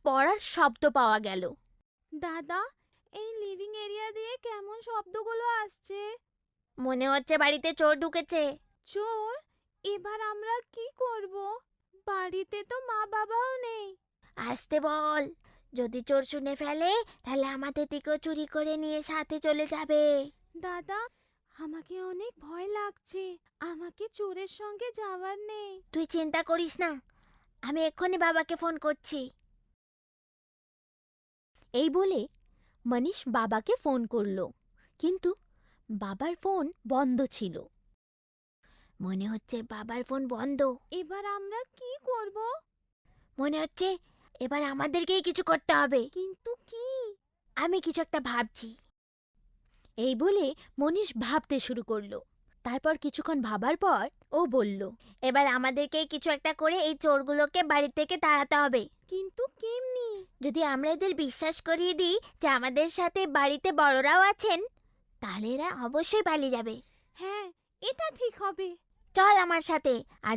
পড়ার শব্দ পাওয়া গেল। দাদা, এই লিভিং এরিয়া দিয়ে কেমন শব্দগুলো আসছে? মনে হচ্ছে বাড়িতে চোর ঢুকেছে। চোর? এবার আমরা কি করব? বাড়িতে তো মা বাবাও নেই। আসতে বল, যদি চোর শুনে ফেলে তাহলে আমাদের দিকেও চুরি করে নিয়ে সাথে চলে যাবে। দাদা, আমাকে অনেক ভয় লাগছে। আমাকে চোরের সঙ্গে যাওয়ার নেই। তুই চিন্তা করিস না, আমি এক্ষুনি বাবাকে ফোন করছি। এই বলে মনীষ বাবাকে ফোন করলো, কিন্তু বাবার ফোন বন্ধ ছিল। মনে হচ্ছে বাবার ফোন বন্ধ। এবার আমরা কি করব? মনে হচ্ছে এবার আমাদেরকেই কিছু করতে হবে। কিন্তু কি? আমি কিছু একটা ভাবছি। এই বলে মনীষ ভাবতে শুরু করলো। তারপর কিছুক্ষণ ভাবার পর ও বলল, এবার আমাদেরকেই কিছু একটা করে এই চোরগুলোকে বাড়ি থেকে তাড়াতে হবে। কিন্তু কেমনি? যদি আমরা এদের বিশ্বাস করিয়ে দিই যে আমাদের সাথে বাড়িতে বড়রাও আছেন, তাহলে এরা অবশ্যই পালিয়ে যাবে। হ্যাঁ, এটা ঠিক হবে। চল আমার সাথে, আর